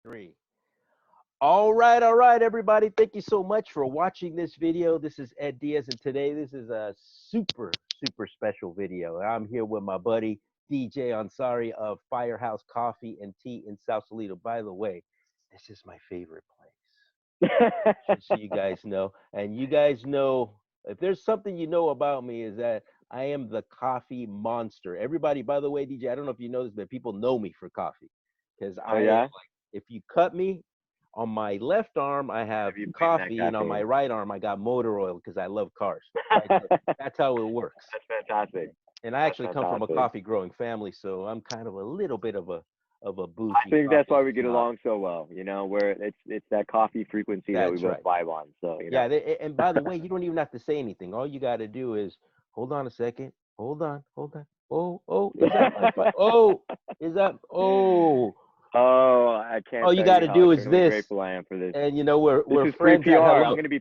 Three. All right, everybody. Thank you so much for watching this video. This is Ed Diaz, and today this is a super special video. I'm here with my buddy DJ Ansari of Firehouse Coffee and Tea in Sausalito. By the way, this is my favorite place. Just so you guys know, and you guys know if there's something you know about me is that I am the coffee monster. Everybody, by the way, DJ, I don't know if you know this, but people know me for coffee because Oh I am yeah? like, if you cut me on my left arm, I have Have you been that coffee, and on my caffeine? right arm, I got motor oil because I love cars. Right, so that's how it works. That's fantastic. And I That's actually come from a fantastic. coffee growing family, so I'm kind of a little bit of a I bougie think that's coffee why we get snob. along so well, where it's that coffee frequency that we That's both right. vibe on. So, Yeah, and by the way, you don't even have to say anything. All you got to do is hold on a second. Hold on. Oh, is that my oh, is that Oh, I can't all you tell got you to how do is eternally this, grateful I am for this. and you know we're This we're is free friends at PR. hello. I'm gonna be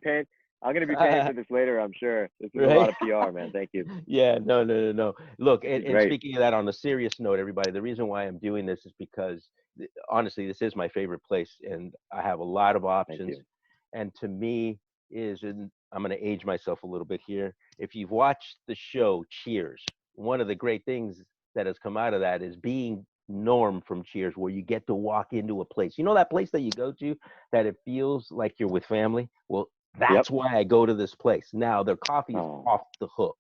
paying for this later, I'm sure. This is a Right? lot of PR, man. Thank you. Yeah, no. Look, This is and great. speaking of that, on a serious note, everybody, the reason why I'm doing this is because honestly, this is my favorite place, and I have a lot of Thank options. you. And to me, and I'm going to age myself a little bit here. If you've watched the show Cheers, one of the great things that has come out of that is being Norm from Cheers, where you get to walk into a place. You know that place that you go to that it feels like you're with family? Well, Yep. that's why I go to this place. Now, their coffee is Oh, off the hook.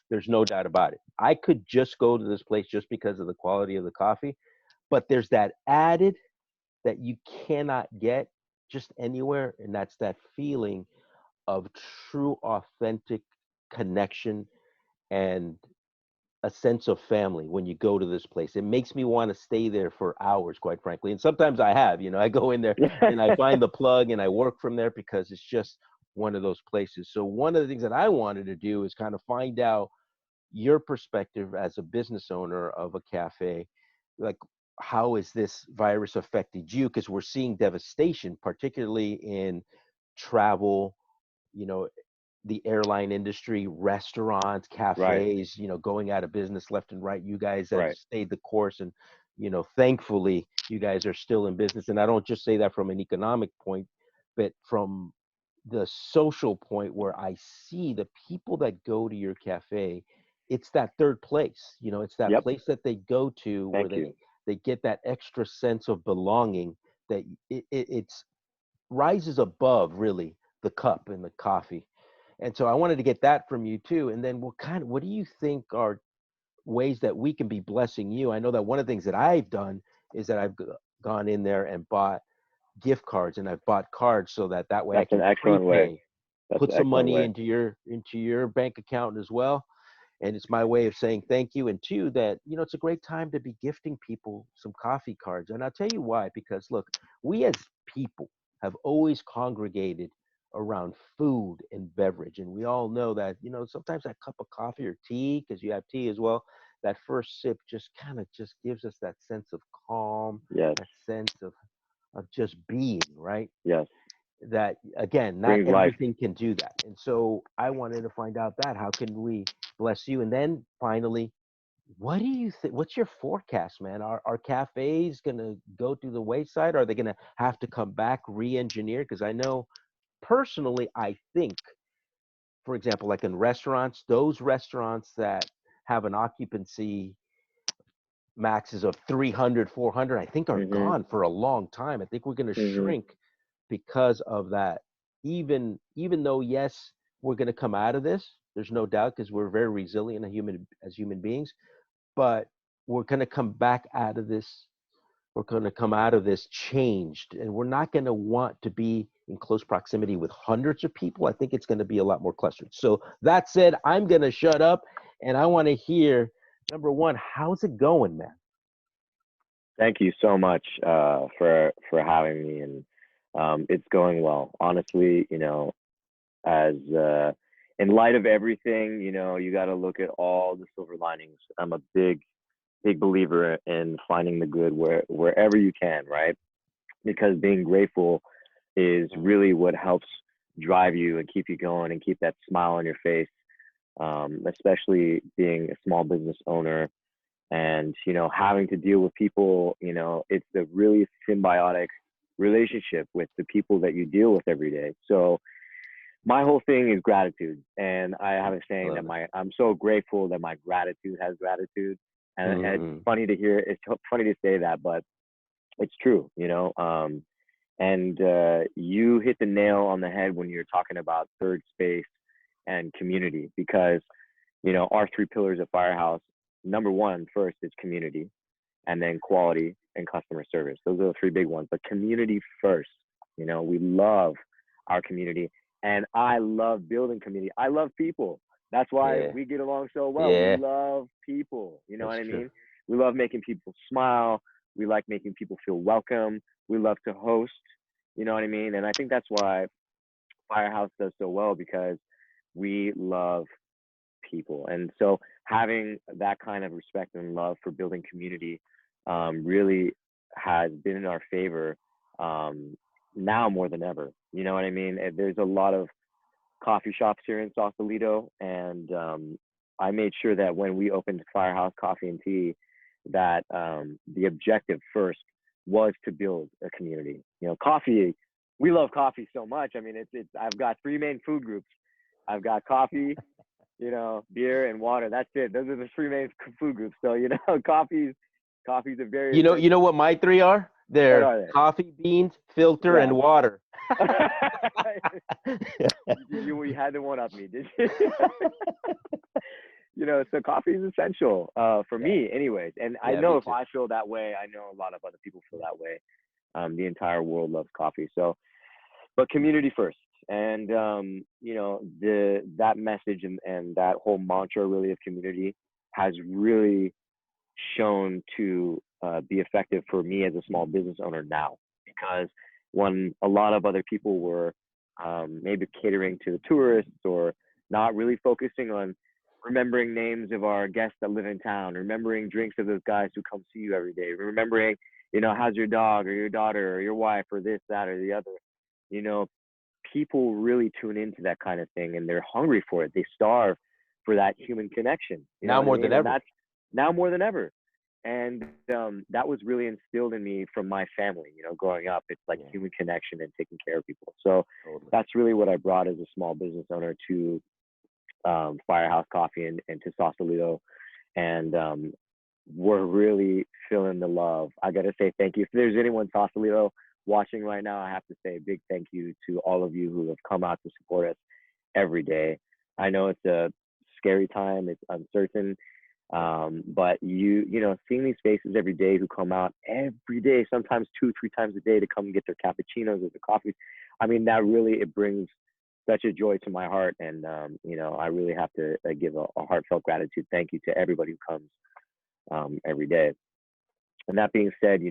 There's no doubt about it. I could just go to this place just because of the quality of the coffee, but there's that added that you cannot get just anywhere, and that's that feeling of true, authentic connection and a sense of family when you go to this place. It makes me want to stay there for hours, quite frankly. And sometimes I have, I go in there and I find the plug and I work from there because it's just one of those places. So one of the things that I wanted to do is kind of find out your perspective as a business owner of a cafe. Like, how has this virus affected you? Because we're seeing devastation, particularly in travel, you know, the airline industry, restaurants, right, cafes, going out of business left and right. You guys have right. stayed the course, and thankfully, you guys are still in business. And I don't just say that from an economic point, but from the social point where I see the people that go to your cafe, it's that third place. It's that Yep. place that they go to where Thank they you. they get that extra sense of belonging that it's rises above really the cup and the coffee. And so I wanted to get that from you too. And then what do you think are ways that we can be blessing you? I know that one of the things that I've done is that I've gone in there and bought gift cards, and I've bought cards so that way I That's an can excellent way. prepay, That's put an some excellent money way. into your bank account as well. And it's my way of saying thank you. And two, that it's a great time to be gifting people some coffee cards. And I'll tell you why. Because look, we as people have always congregated around food and beverage, and we all know that sometimes that cup of coffee or tea, because you have tea as well, that first sip just kind of just gives us that sense of calm, Yes. that sense of just being, right? Yes. That again, not Brings life. everything can do that. And so I wanted to find out that how can we bless you? And then finally, what do you think? What's your forecast, man? Are cafes gonna go through the wayside? Are they gonna have to come back re-engineer? Because I know personally, I think, for example, like in restaurants, those restaurants that have an occupancy maxes of 300, 400, I think are Mhm. gone for a long time. I think we're going to Mhm. shrink because of that. Even though, yes, we're going to come out of this, there's no doubt, because we're very resilient as human beings, but we're going to come back out of this. We're going to come out of this changed, and we're not going to want to be in close proximity with hundreds of people. I think it's going to be a lot more clustered. So that said, I'm going to shut up, and I want to hear, number one, how's it going, man? Thank you so much for having me, and it's going well. Honestly, as in light of everything, you got to look at all the silver linings. I'm a big believer in finding the good wherever you can, right? Because being grateful is really what helps drive you and keep you going and keep that smile on your face. Especially being a small business owner and having to deal with people. It's a really symbiotic relationship with the people that you deal with every day. So my whole thing is gratitude, and I have a I saying love that it. I'm so grateful that my gratitude has gratitude, and it's Mm-hmm. funny to hear. It's funny to say that, but it's true, and you hit the nail on the head when you're talking about third space and community, because our three pillars of Firehouse. Number one, first is community, and then quality and customer service. Those are the three big ones. But community first. We love our community, and I love building community. I love people. That's why Yeah. we get along so well. We Yeah. love people. You know That's what I true. mean? We love making people smile. We like making people feel welcome. We love to host. You know what I mean? And I think that's why Firehouse does so well, because we love people. And so having that kind of respect and love for building community really has been in our favor, now more than ever. You know what I mean? There's a lot of coffee shops here in Sausalito, and I made sure that when we opened Firehouse Coffee and Tea, that the objective first was to build a community. Coffee, we love coffee so much. I mean, it's I've got three main food groups. I've got coffee, beer and water. That's it. Those are the three main food groups. So, coffee's a very You know essential. what my three are? What They're are they? coffee beans, filter, Yeah. and water. You had to one up me, did you? So coffee is essential for Yeah. me, anyways. And I Yeah, know me if too. I feel that way, I know a lot of other people feel that way. The entire world loves coffee. So, but community first. And that message and that whole mantra really of community has really shown to be effective for me as a small business owner now, because when a lot of other people were maybe catering to the tourists, or not really focusing on remembering names of our guests that live in town, remembering drinks of those guys who come see you every day, remembering, how's your dog or your daughter or your wife or this, that, or the other, you know, people really tune into that kind of thing, and they're hungry for it. They starve for that human connection. You know Now what I more than mean? And ever. that's now more than ever. And that was really instilled in me from my family. Growing up, it's like Yeah, human connection and taking care of people. So totally. that's really what I brought as a small business owner to Firehouse Coffee and to Sausalito. And we're really feeling the love. I got to say thank you. If there's anyone Sausalito watching right now, I have to say a big thank you to all of you who have come out to support us every day. I know it's a scary time, it's uncertain, but seeing these faces every day who come out every day, sometimes 2-3 times a day, to come and get their cappuccinos or their coffees, I mean, that really, it brings such a joy to my heart. And I really have to give a heartfelt gratitude, thank you to everybody who comes every day. And that being said,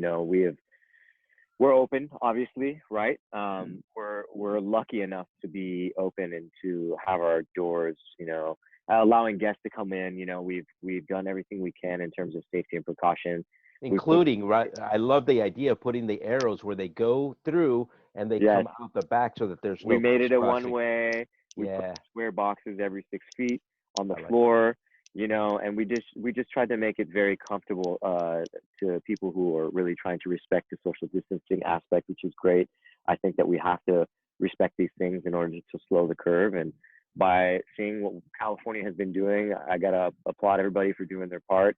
we're open, obviously, right? We're lucky enough to be open and to have our doors, allowing guests to come in. We've done everything we can in terms of safety and precautions. We've put Including, right? I love the idea of putting the arrows where they go through and they Yes, come out the back, so that there's we no made it a one crisscrossing. way. We put Yeah, square boxes every 6 feet on the I like that. floor, and we just tried to make it very comfortable to people who are really trying to respect the social distancing aspect, which is great. I think that we have to respect these things in order to slow the curve. And by seeing what California has been doing, I gotta applaud everybody for doing their part.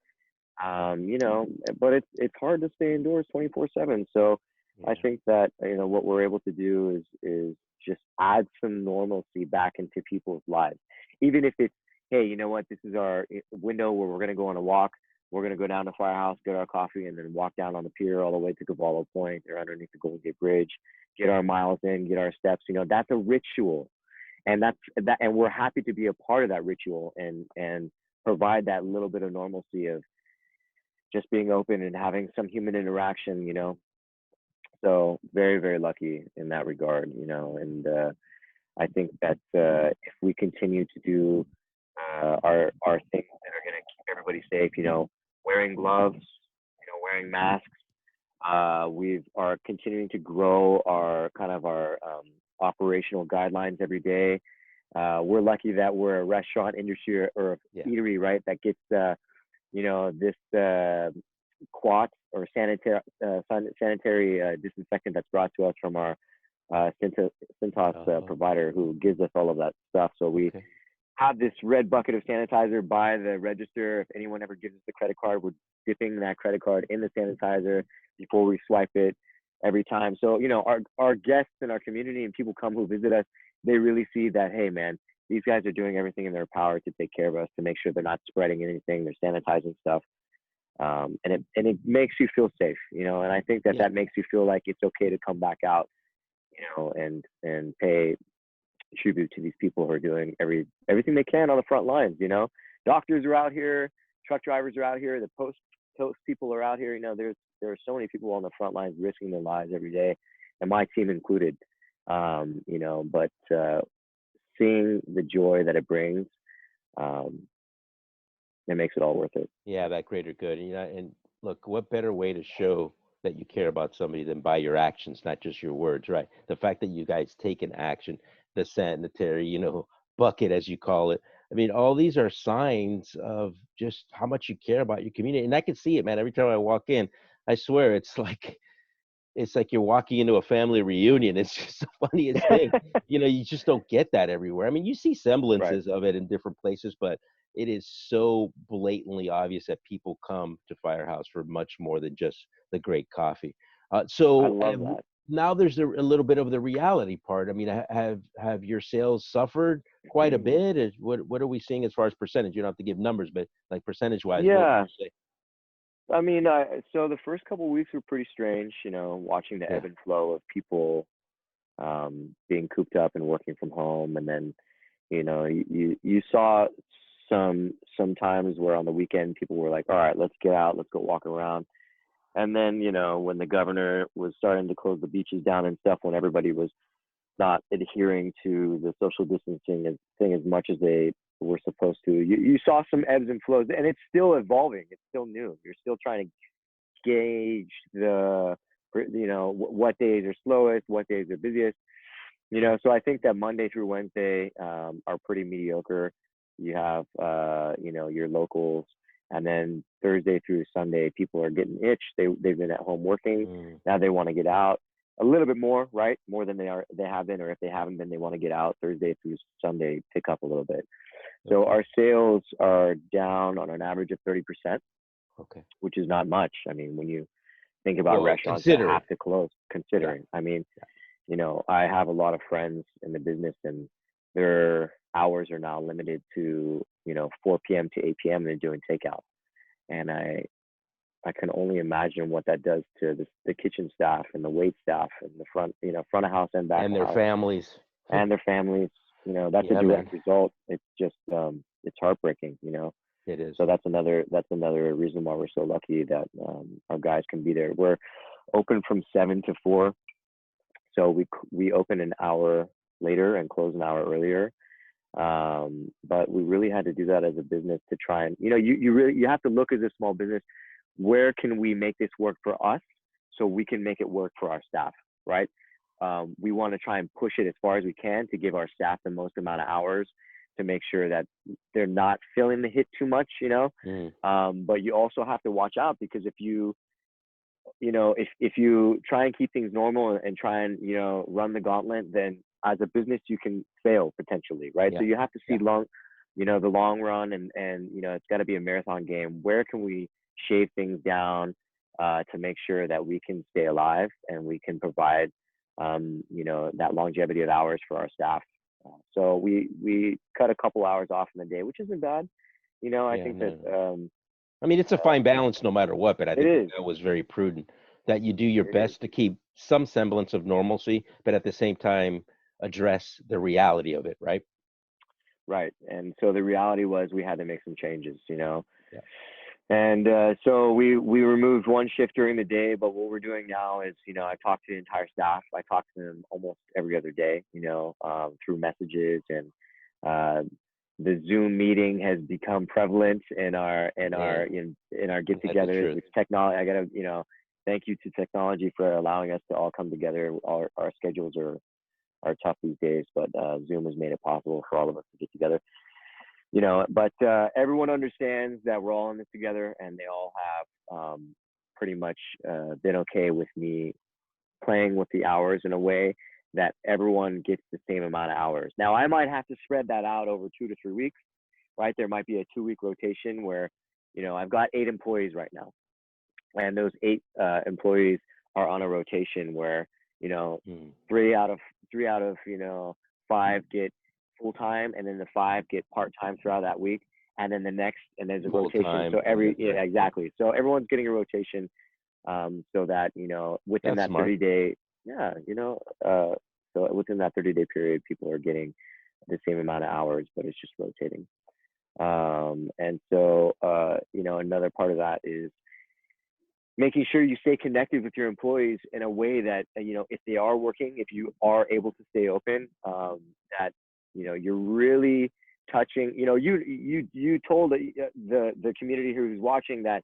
But it's hard to stay indoors 24/7. So I Yeah, think that what we're able to do is just add some normalcy back into people's lives, even if it's, hey, you know what, this is our window where we're gonna go on a walk. We're gonna go down to Firehouse, get our coffee, and then walk down on the pier all the way to Cavallo Point or underneath the Golden Gate Bridge, get our miles in, get our steps. That's a ritual, and and we're happy to be a part of that ritual and provide that little bit of normalcy of just being open and having some human interaction. So very, very lucky in that regard. And I think that if we continue to do our things that are going to keep everybody safe, wearing gloves, wearing masks, we are continuing to grow our operational guidelines every day. We're lucky that we're a restaurant industry or a yeah, eatery, right? That gets this quats or sanitary disinfectant that's brought to us from our Cintas Oh, provider, who gives us all of that stuff. So we okay. have this red bucket of sanitizer by the register. If anyone ever gives us the credit card, we're dipping that credit card in the sanitizer before we swipe it every time. So, our guests and our community and people come who visit us, they really see that, hey, man, these guys are doing everything in their power to take care of us, to make sure they're not spreading anything, they're sanitizing stuff. And it makes you feel safe, and I think that Yeah. that makes you feel like it's okay to come back out, and pay tribute to these people who are doing everything they can on the front lines. Doctors are out here, truck drivers are out here, the post people are out here. There are so many people on the front lines risking their lives every day, and my team included. But seeing the joy that it brings, um, it makes it all worth it. Yeah, that greater good. And look, what better way to show that you care about somebody than by your actions, not just your words, right? The fact that you guys take an action, the sanitary, bucket as you call it. I mean, all these are signs of just how much you care about your community. And I can see it, man. Every time I walk in, I swear it's like you're walking into a family reunion. It's just the funniest thing. You just don't get that everywhere. I mean, you see Right. semblances of it in different places, but it is so blatantly obvious that people come to Firehouse for much more than just the great coffee. I So love that. now there's a little bit of the reality part. I mean, have your sales suffered quite a bit? What are we seeing as far as percentage? You don't have to give numbers, but like percentage wise, what would Yeah. you say? I mean, so the first couple of weeks were pretty strange, watching the Yeah. ebb and flow of people, being cooped up and working from home. And then, you saw some times where on the weekend people were like, all right, let's get out, let's go walk around. And then, when the governor was starting to close the beaches down and stuff, when everybody was not adhering to the social distancing thing as much as they were supposed to, you saw some ebbs and flows, and it's still evolving. It's still new. You're still trying to gauge what days are slowest, what days are busiest. So I think that Monday through Wednesday are pretty mediocre. You have your locals, and then Thursday through Sunday, people are getting itched. They've been at home working. Mm, Now they want to get out a little bit more, right? More than they have been, or if they haven't been, they want to get out. Thursday through Sunday, pick up a little bit. So okay. our sales are down on an average of 30%, Okay. which is not much. I mean, when you think about Well, restaurants that considering. have to close, Yeah. considering. I mean, I have a lot of friends in the business, and their hours are now limited to, 4 p.m. to 8 p.m. and they're doing takeout. And I can only imagine what that does to the kitchen staff and the wait staff and the front of house and back And of their house families. and their families. That's a Yeah, man. direct result. It's just, it's heartbreaking, It is. So that's another reason why we're so lucky that our guys can be there. We're open from 7 to 4, so we open an hour later and close an hour earlier. But we really had to do that as a business to try and, you have to look as a small business. Where can we make this work for us so we can make it work for our staff, right? We want to try and push it as far as we can to give our staff the most amount of hours to make sure that they're not feeling the hit too much. Mm, But you also have to watch out, because if you try and keep things normal and try and run the gauntlet, then as a business you can fail potentially, right? So yeah. you have to see Yeah. the long run, and it's got to be a marathon game. Where can we shave things down to make sure that we can stay alive and we can provide that longevity of hours for our staff? So we cut a couple hours off in the day, which isn't bad. I Yeah. think that No. I mean, it's a fine balance no matter what, but I it think is. that was very prudent that you do your It is. best to keep some semblance of normalcy, but at the same time address the reality of it, right? Right. And so the reality was we had to make some changes. Yeah. And so we removed one shift during the day, but what we're doing now is, I talk to the entire staff. I talk to them almost every other day, through messages, and uh, the Zoom meeting has become prevalent in our Man, in our isn't that the get-togethers. truth? Which technology, I gotta, thank you to technology for allowing us to all come together. Our schedules are tough these days, but Zoom has made it possible for all of us to get together. But everyone understands that we're all in this together, and they all have pretty much been okay with me playing with the hours in a way that everyone gets the same amount of hours. Now, I might have to spread that out over 2 to 3 weeks, right? There might be a 2-week rotation where, I've got 8 employees right now, and those 8 employees are on a rotation where, Mm. 3 out of 5 get full time, and then the 5 get part time throughout that week, and then and there's a Full rotation. time. So Right. exactly. So everyone's getting a rotation, so that within That's that smart. 30-day, yeah, so within that 30-day period, people are getting the same amount of hours, but it's just rotating. And so another part of that is making sure you stay connected with your employees in a way that if they are working, if you are able to stay open, that you're really touching. You told the community who's watching that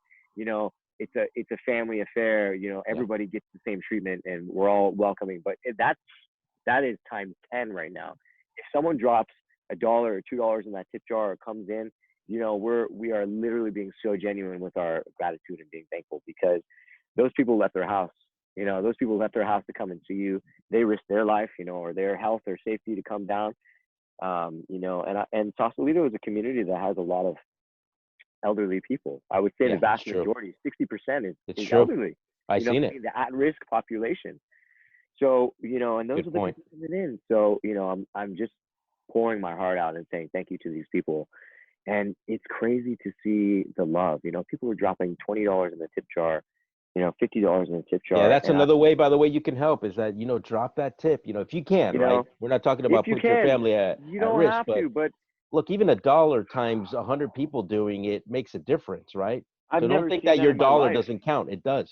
it's a family affair. Yeah. Everybody gets the same treatment, and we're all welcoming. But that is times 10 right now. If someone drops $1 or $2 in that tip jar or comes in, we are literally being so genuine with our gratitude and being thankful, because those people left their house. Those people left their house to come and see you. They risked their life, or their health or safety to come down. And Sausalito is a community that has a lot of elderly people. I would say the Yeah, it's vast true. majority, 60% It's is true. elderly, I seen it. meaning the at-risk population. So, and those Good are the point. people coming in. So, I'm just pouring my heart out and saying thank you to these people. And it's crazy to see the love. People are dropping $20 in the tip jar, $50 in the tip Yeah, jar. that's And another way, by the way, you can help is that, drop that tip, if you can, you right? know, We're not talking if about you put your can, family you at don't risk, have but to, but look, even $1 times 100 people doing it makes a difference, right? I've So don't never think seen that that your in my dollar life. doesn't count. It does.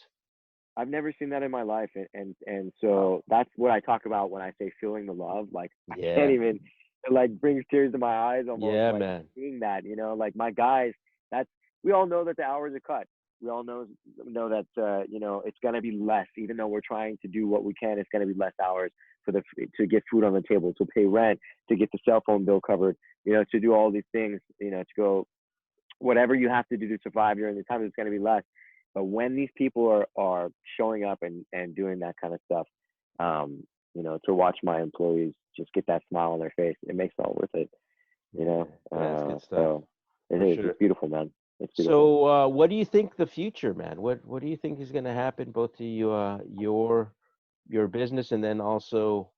I've never seen that in my life. And Wow. so that's what I talk about when I say feeling the love. Like, I can't Yeah. even, it like brings tears to my eyes almost, Yeah, like man. seeing that, like my guys, we all know that the hours are cut. We all know that, it's going to be less, even though we're trying to do what we can, it's going to be less hours to get food on the table, to pay rent, to get the cell phone bill covered, to do all these things, to go, whatever you have to do to survive during the time, it's going to be less. But when these people are showing up and doing that kind of stuff, to watch my employees just get that smile on their face, it makes it all worth it. Yeah, that's good stuff So it for is. sure. It's beautiful, man. It's beautiful. So, what do you think the future, man? What do you think is going to happen both to you, your business, and then also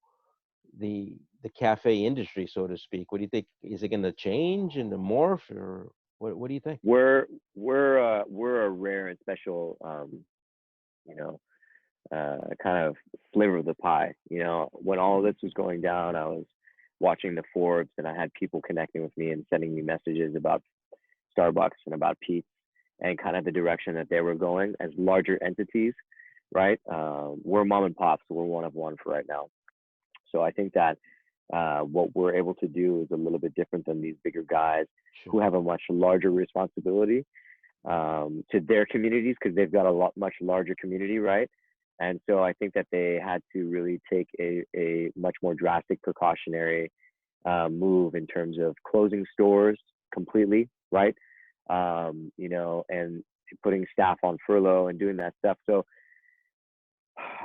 the cafe industry, so to speak? What do you think? Is it going to change and morph, or what do you think? We're a rare and special, you know, kind of flavor of the pie. When all of this was going down, I was watching the Forbes, and I had people connecting with me and sending me messages about Starbucks and about Pete's and kind of the direction that they were going as larger entities, right? We're mom and pop, so we're one of one for right now. So I think that what we're able to do is a little bit different than these bigger guys who Sure. have a much larger responsibility to their communities, because they've got a much larger community, right? And so I think that they had to really take a much more drastic precautionary move in terms of closing stores completely, right? And putting staff on furlough and doing that stuff. So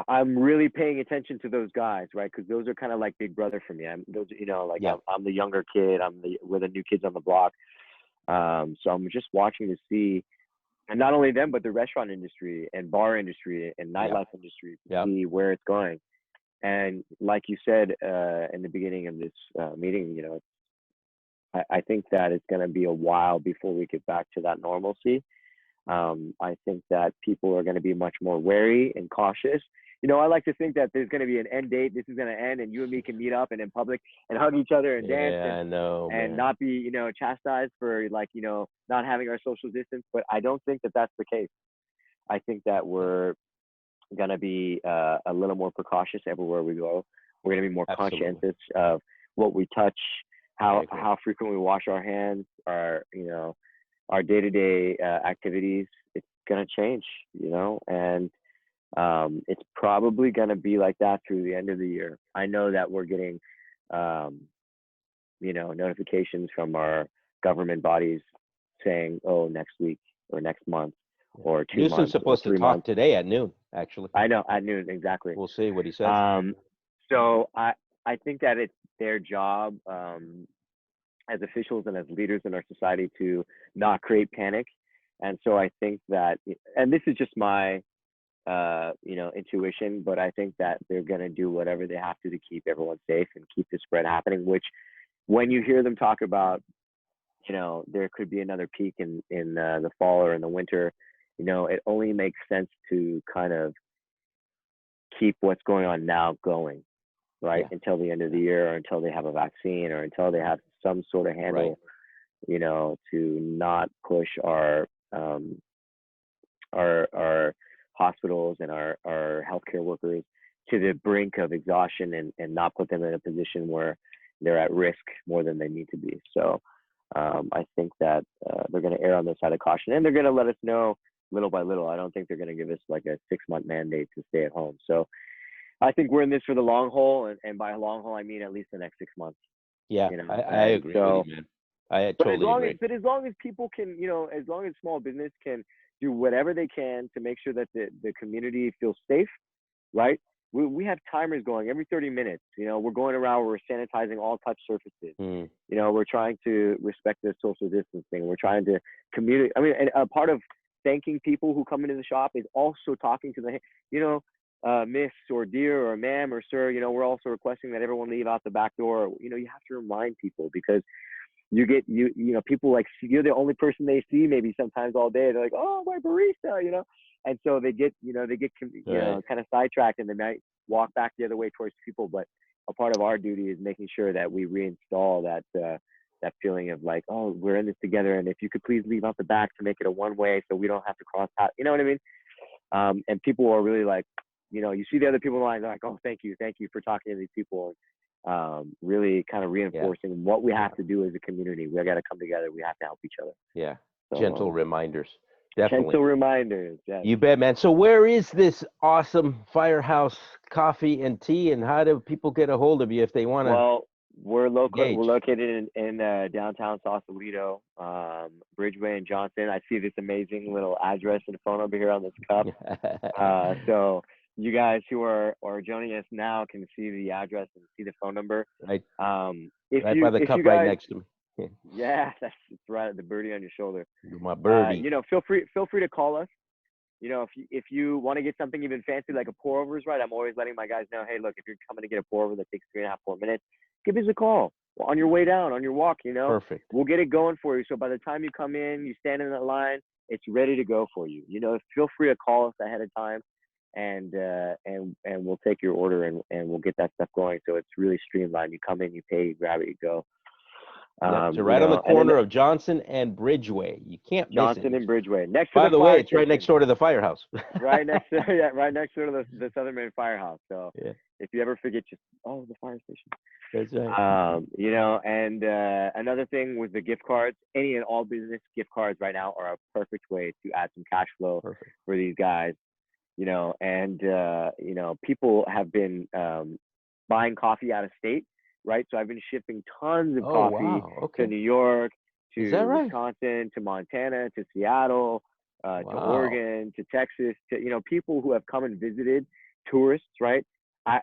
I'm really paying attention to those guys, right? Because those are kind of like big brother for me. Yeah. I'm the younger kid. We're the new kids on the block. So I'm just watching to see, and not only them, but the restaurant industry and bar industry and Yeah. nightlife industry to Yeah. see where it's going. And like you said in the beginning of this meeting, I think that it's going to be a while before we get back to that normalcy. I think that people are going to be much more wary and cautious. I like to think that there's going to be an end date. This is going to end, and you and me can meet up and in public and hug each other and dance Yeah, I know, and man. not be, chastised for not having our social distance. But I don't think that that's the case. I think that Yeah, we're going to be a little more precautious everywhere we go. We're going to be more absolutely. conscientious of what we touch, I how agree. how frequently we wash our hands, our day-to-day activities. It's going to change, and it's probably going to be like that through the end of the year. I know that we're getting um, notifications from our government bodies saying, oh, next week or next month Yeah. or 2 Newsom's months or supposed to 3 talk months. today at noon, actually. I know, at noon, exactly. We'll see what he says. Um, so I think that it's their job, as officials and as leaders in our society to not create panic. And so I think that, and this is just my, intuition, but I think that they're going to do whatever they have to keep everyone safe and keep the spread happening, which when you hear them talk about, there could be another peak in the fall or in the winter, it only makes sense to kind of keep what's going on now going, right? Yeah. Until the end of the year, or until they have a vaccine, or until they have some sort of handle, Right. to not push our hospitals and our healthcare workers to the brink of exhaustion, and not put them in a position where they're at risk more than they need to be. So I think that they're going to err on the side of caution, and they're going to let us know little by little. I don't think they're going to give us like a 6-month mandate to stay at home. So I think we're in this for the long haul, and by long haul I mean at least the next 6 months. Yeah, I And agree so, with you, man. I but as totally long as agree. people can, as long as small business can do whatever they can to make sure that the community feels safe, right? We have timers going every 30 minutes. We're going around, we're sanitizing all touch surfaces. Mm. We're trying to respect the social distancing. We're trying to communicate. I mean, and a part of thanking people who come into the shop is also talking to miss or dear or ma'am or sir. We're also requesting that everyone leave out the back door. You have to remind people, because people, like, you're the only person they see maybe sometimes all day. They're like, oh, my barista, and so they get Right. kind of sidetracked, and they might walk back the other way towards people. But a part of our duty is making sure that we reinstall that feeling of like, oh, we're in this together, and if you could please leave out the back to make it a one way so we don't have to cross out, you know what I mean? And people are really like, you see the other people in line, they're like, oh, thank you for talking to these people. Really kind of reinforcing what we have to do as a community. We got to come together. We have to help each other. Yeah. So, Gentle reminders. Definitely. gentle reminders. Yes. You bet, man. So where is this awesome Firehouse coffee and tea, and how do people get a hold of you if they want to Well, we're engage? located in downtown Sausalito, Bridgeway and Johnson. I see this amazing little address and phone number here on this cup. So you guys who are joining us now can see the address and see the phone number. Right, If right you by the if cup you right guys, next to me. yeah, it's right at the birdie on your shoulder. My birdie. Feel free to call us. If you want to get something even fancy like a pour over is right, I'm always letting my guys know, hey, look, if you're coming to get a pour over that takes 3.5, 4 minutes, give us a call on your way down, on your walk. Perfect. We'll get it going for you. So by the time you come in, you stand in that line, it's ready to go for you. Feel free to call us ahead of time, and we'll take your order, and we'll get that stuff going. So it's really streamlined. You come in, you pay, you grab it, you go. Yeah, so right on the corner of Johnson and Bridgeway. You can't miss Johnson it. and Bridgeway, next to By the the fire way, it's station. right next door to the Firehouse. right next to the Southern Maine Firehouse. So yeah, if you ever forget, just the fire station. that's right. And another thing was the gift cards. Any and all business gift cards right now are a perfect way to add some cash flow Perfect. for these guys. And people have been buying coffee out of state, right? So I've been shipping tons of coffee Wow. Okay. to New York, Is that to right? Wisconsin, to Montana, to Seattle, to Wow. Oregon, to Texas, to people who have come and visited, tourists, right?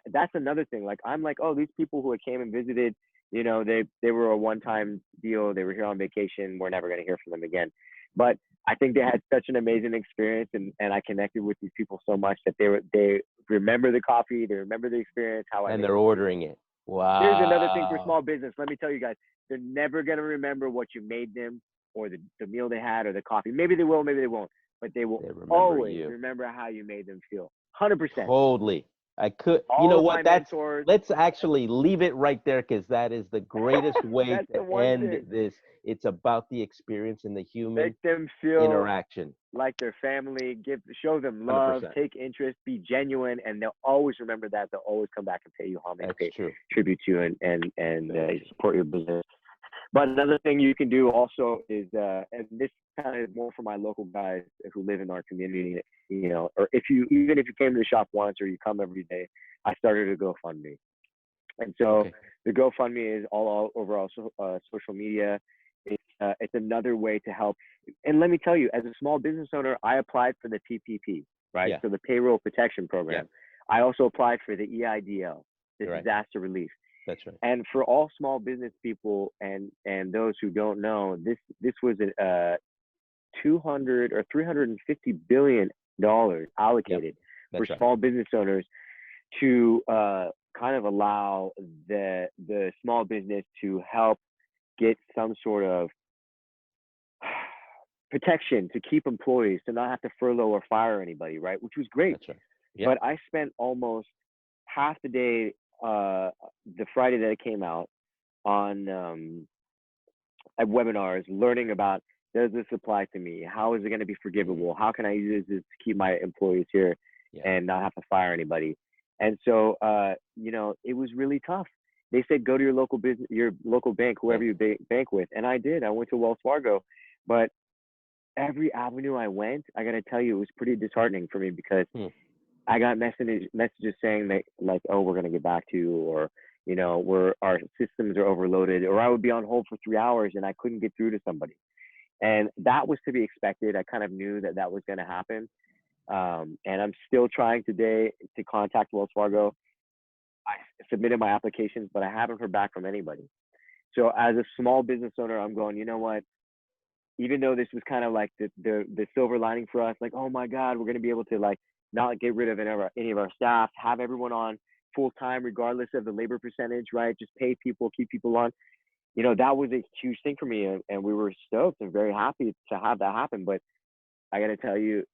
That's another thing. Like, I'm like, oh, these people who came and visited, they were a one-time deal. They were here on vacation. We're never going to hear from them again. But I think they had such an amazing experience, and I connected with these people so much that they remember the coffee, they remember the experience, and they're ordering it. Wow. Here's another thing for small business. Let me tell you guys, they're never gonna remember what you made them, or the meal they had, or the coffee. Maybe they will, maybe they won't, but they will always remember how you made them feel. 100%. Totally. I could. All you know of what? my mentors. Let's actually leave it right there, because that is the greatest way to end this. It's about the experience and the human Make them feel interaction, like their family. Show them love, 100%. Take interest, be genuine, and they'll always remember that. They'll always come back and pay you homage, pay tribute to you, and support your business. But another thing you can do also is, and this kind of is more for my local guys who live in our community, or even if you came to the shop once or you come every day, I started a GoFundMe. And so the GoFundMe is all over our social media. It's another way to help. And let me tell you, as a small business owner, I applied for the PPP, right? Yeah. So the Payroll Protection Program. Yeah. I also applied for the EIDL, the Right. disaster relief. That's right. And for all small business people and those who don't know, this was a 200 or 350 billion dollars allocated for That's right. small business owners to kind of allow the small business to help get some sort of protection to keep employees, to not have to furlough or fire anybody, right? Which was great. That's right. Yeah. But I spent almost half the day, the Friday that it came out, on at webinars, learning about, does this apply to me? How is it going to be forgivable? How can I use this to keep my employees here and not have to fire anybody? And so, it was really tough. They said, go to your local business, your local bank, whoever you bank with. And I did. I went to Wells Fargo. But every avenue I went, I got to tell you, it was pretty disheartening for me, because I got messages saying that, like, oh, we're going to get back to you, or, our systems are overloaded, or I would be on hold for 3 hours and I couldn't get through to somebody. And that was to be expected. I kind of knew that was going to happen. And I'm still trying today to contact Wells Fargo. I submitted my applications, but I haven't heard back from anybody. So as a small business owner, I'm going, you know what? Even though this was kind of like the silver lining for us, like, oh my God, we're going to be able to, like, not get rid of any of our staff, have everyone on full time, regardless of the labor percentage, right? Just pay people, keep people on. That was a huge thing for me, and we were stoked and very happy to have that happen. But I got to tell you,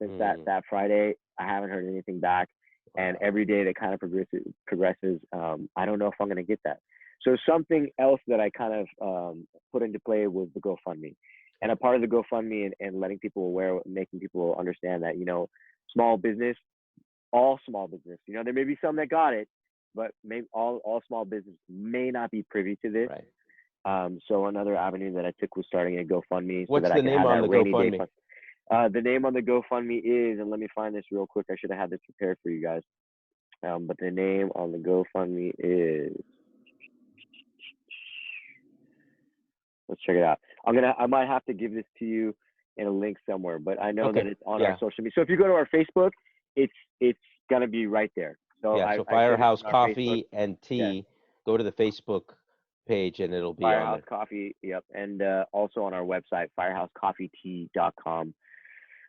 since that Friday, I haven't heard anything back. And every day that kind of progresses, I don't know if I'm going to get that. So something else that I kind of put into play was the GoFundMe. And a part of the GoFundMe and letting people aware, making people understand that, small business, all small business, there may be some that got it, but maybe all small business may not be privy to this. Right. So another avenue that I took was starting a GoFundMe. What's so that the I can name have on that the rainy day GoFundMe? fund. The name on the GoFundMe is, and let me find this real quick. I should have had this prepared for you guys. But the name on the GoFundMe is, let's check it out. I might have to give this to you in a link somewhere, but I know that it's on our social media. So if you go to our Facebook, it's gonna be right there. So so Firehouse Coffee and Tea. Go to the Facebook page and it'll be Firehouse on there. Coffee, yep, and also on our website, firehousecoffeetea.com.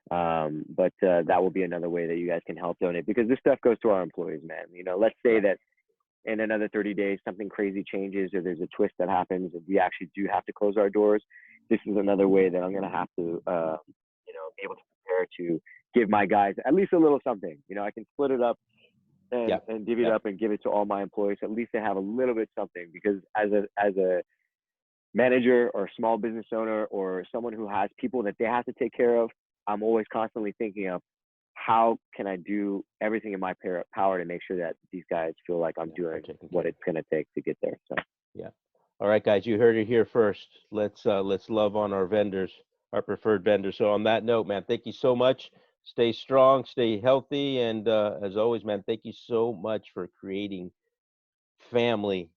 But that will be another way that you guys can help donate, because this stuff goes to our employees, man. Let's say that in another 30 days, something crazy changes, or there's a twist that happens, and we actually do have to close our doors. This is another way that I'm going to have to, be able to prepare to give my guys at least a little something. I can split it up and divvy it up and give it to all my employees. At least they have a little bit something, because as a manager or small business owner or someone who has people that they have to take care of, I'm always constantly thinking of, how can I do everything in my power to make sure that these guys feel like I'm doing what it's going to take to get there. So all right, guys, you heard it here first. Let's love on our vendors, our preferred vendors. So on that note, man, thank you so much. Stay strong, stay healthy, and as always, man, thank you so much for creating family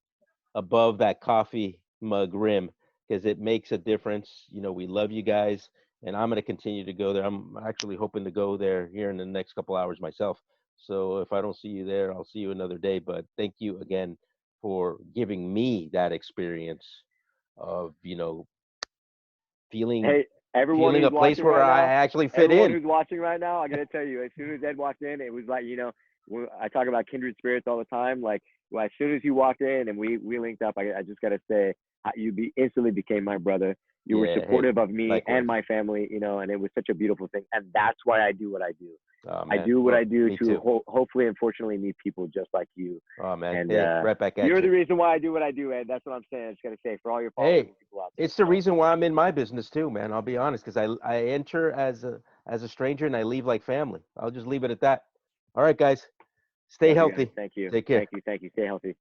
above that coffee mug rim, because it makes a difference. We love you guys, and I'm going to continue to go there. I'm actually hoping to go there here in the next couple hours myself. So if I don't see you there, I'll see you another day. But thank you again for giving me that experience of, feeling everyone a place where right I now, actually fit everyone in. who's watching right now, I gotta tell you, as soon as Ed walked in, it was like, I talk about kindred spirits all the time. Like, as soon as you walked in and we linked up, I just gotta say, you instantly became my brother. You were supportive of me and my family, and it was such a beautiful thing. And that's why I do what I do. I do what I do to hopefully and fortunately meet people just like you. Oh, man. And right back at you. You're the reason why I do what I do, Ed. That's what I'm saying. I just got to say, for all your followers and people out there. It's the reason why I'm in my business too, man. I'll be honest, because I enter as a stranger and I leave like family. I'll just leave it at that. All right, guys. Stay healthy. Thank you. Take care. Thank you. Stay healthy.